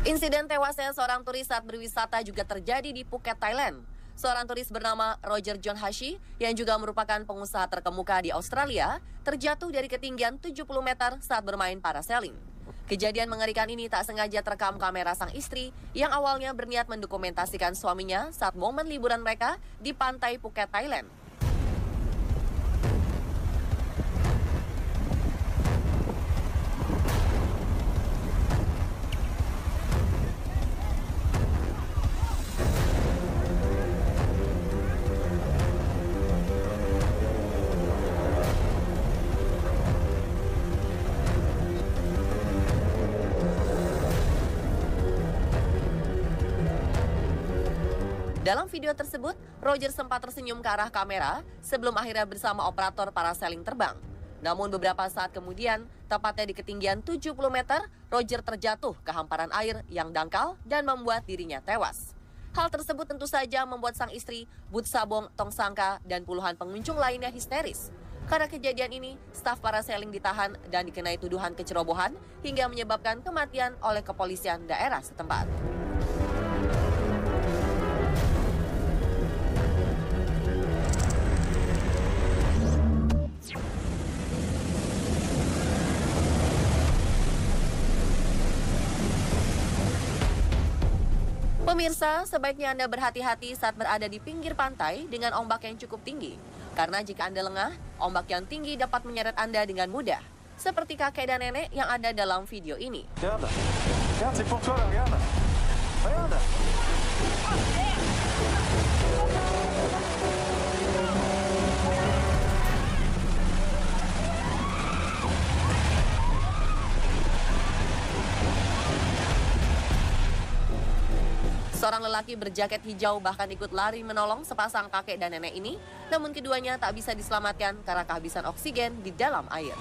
Insiden tewasnya seorang turis saat berwisata juga terjadi di Phuket, Thailand. Seorang turis bernama Roger John Hashi yang juga merupakan pengusaha terkemuka di Australia terjatuh dari ketinggian 70 meter saat bermain parasailing. Kejadian mengerikan ini tak sengaja terekam kamera sang istri yang awalnya berniat mendokumentasikan suaminya saat momen liburan mereka di pantai Phuket, Thailand. Dalam video tersebut, Roger sempat tersenyum ke arah kamera sebelum akhirnya bersama operator parasailing terbang. Namun beberapa saat kemudian, tepatnya di ketinggian 70 meter, Roger terjatuh ke hamparan air yang dangkal dan membuat dirinya tewas. Hal tersebut tentu saja membuat sang istri, Butsabong Tongsangka, dan puluhan pengunjung lainnya histeris. Karena kejadian ini, staf parasailing ditahan dan dikenai tuduhan kecerobohan hingga menyebabkan kematian oleh kepolisian daerah setempat. Pemirsa, sebaiknya Anda berhati-hati saat berada di pinggir pantai dengan ombak yang cukup tinggi. Karena jika Anda lengah, ombak yang tinggi dapat menyeret Anda dengan mudah. Seperti kakek dan nenek yang ada dalam video ini. Seorang lelaki berjaket hijau bahkan ikut lari menolong sepasang kakek dan nenek ini, namun keduanya tak bisa diselamatkan karena kehabisan oksigen di dalam air.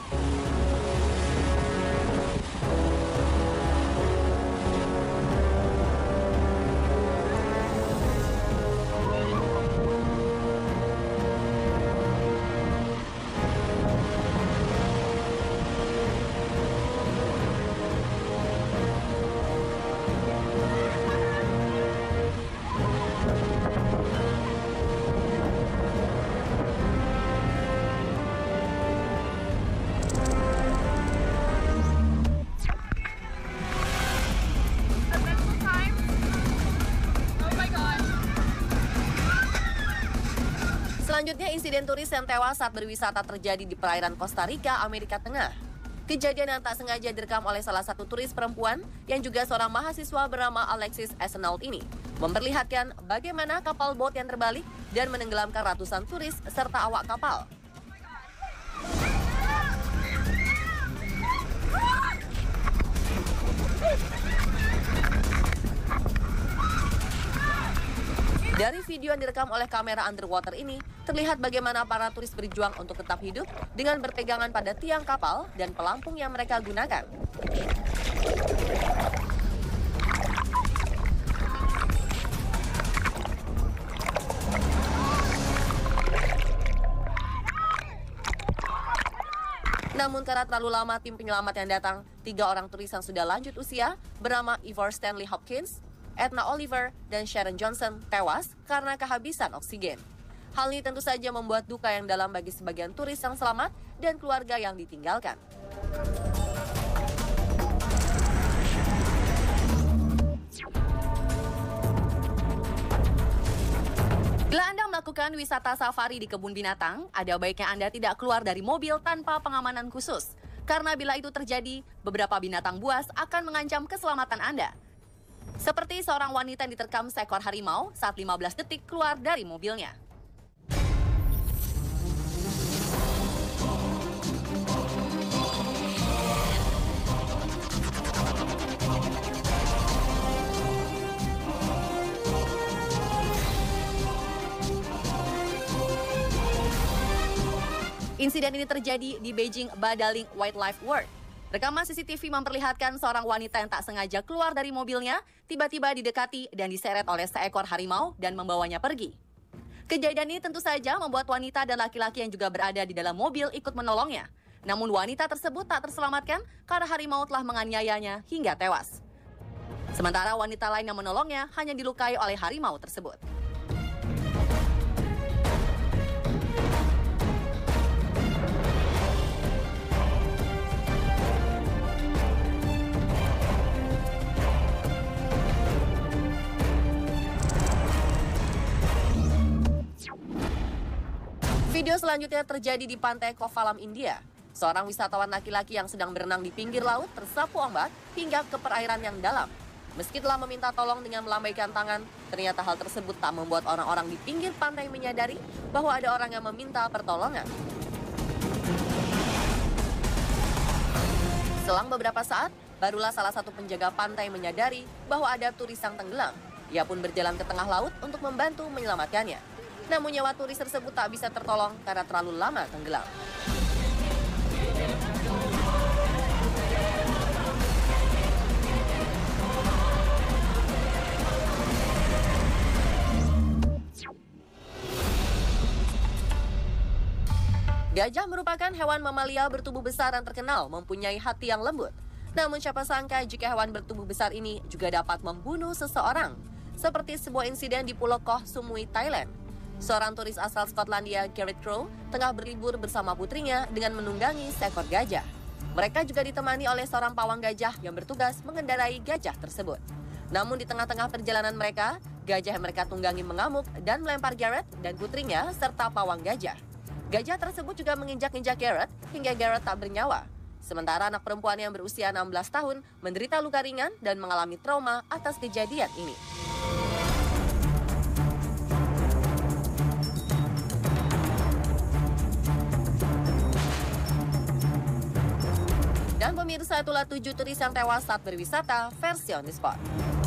Selanjutnya, insiden turis yang tewas saat berwisata terjadi di perairan Costa Rica, Amerika Tengah. Kejadian yang tak sengaja direkam oleh salah satu turis perempuan yang juga seorang mahasiswa bernama Alexis Esnault ini memperlihatkan bagaimana kapal boat yang terbalik dan menenggelamkan ratusan turis serta awak kapal. Dari video yang direkam oleh kamera underwater ini, terlihat bagaimana para turis berjuang untuk tetap hidup dengan berpegangan pada tiang kapal dan pelampung yang mereka gunakan. Namun karena terlalu lama tim penyelamat yang datang, 3 orang turis yang sudah lanjut usia bernama Ivor Stanley Hopkins, Edna Oliver, dan Sharon Johnson tewas karena kehabisan oksigen. Hal ini tentu saja membuat duka yang dalam bagi sebagian turis yang selamat dan keluarga yang ditinggalkan. Bila Anda melakukan wisata safari di kebun binatang, ada baiknya Anda tidak keluar dari mobil tanpa pengamanan khusus. Karena bila itu terjadi, beberapa binatang buas akan mengancam keselamatan Anda. Seperti seorang wanita yang diterkam seekor harimau saat 15 detik keluar dari mobilnya. Insiden ini terjadi di Beijing Badaling Wildlife World. Rekaman CCTV memperlihatkan seorang wanita yang tak sengaja keluar dari mobilnya, tiba-tiba didekati dan diseret oleh seekor harimau dan membawanya pergi. Kejadian ini tentu saja membuat wanita dan laki-laki yang juga berada di dalam mobil ikut menolongnya. Namun wanita tersebut tak terselamatkan karena harimau telah menganiayanya hingga tewas. Sementara wanita lain yang menolongnya hanya dilukai oleh harimau tersebut. Video selanjutnya terjadi di pantai Kovalam, India. Seorang wisatawan laki-laki yang sedang berenang di pinggir laut tersapu ombak hingga ke perairan yang dalam. Meski telah meminta tolong dengan melambaikan tangan, ternyata hal tersebut tak membuat orang-orang di pinggir pantai menyadari bahwa ada orang yang meminta pertolongan. Selang beberapa saat, barulah salah satu penjaga pantai menyadari bahwa ada turis yang tenggelam. Ia pun berjalan ke tengah laut untuk membantu menyelamatkannya. Namun nyawa turis tersebut tak bisa tertolong karena terlalu lama tenggelam. Gajah merupakan hewan mamalia bertubuh besar dan terkenal mempunyai hati yang lembut. Namun siapa sangka jika hewan bertubuh besar ini juga dapat membunuh seseorang. Seperti sebuah insiden di Pulau Koh Samui, Thailand. Seorang turis asal Skotlandia, Gareth Crowe, tengah berlibur bersama putrinya dengan menunggangi seekor gajah. Mereka juga ditemani oleh seorang pawang gajah yang bertugas mengendarai gajah tersebut. Namun di tengah-tengah perjalanan mereka, gajah yang mereka tunggangi mengamuk dan melempar Gareth dan putrinya serta pawang gajah. Gajah tersebut juga menginjak-injak Gareth hingga Gareth tak bernyawa. Sementara anak perempuan yang berusia 16 tahun menderita luka ringan dan mengalami trauma atas kejadian ini. Dan pemirsa, itulah 7 turis yang tewas saat berwisata versi On The Spot.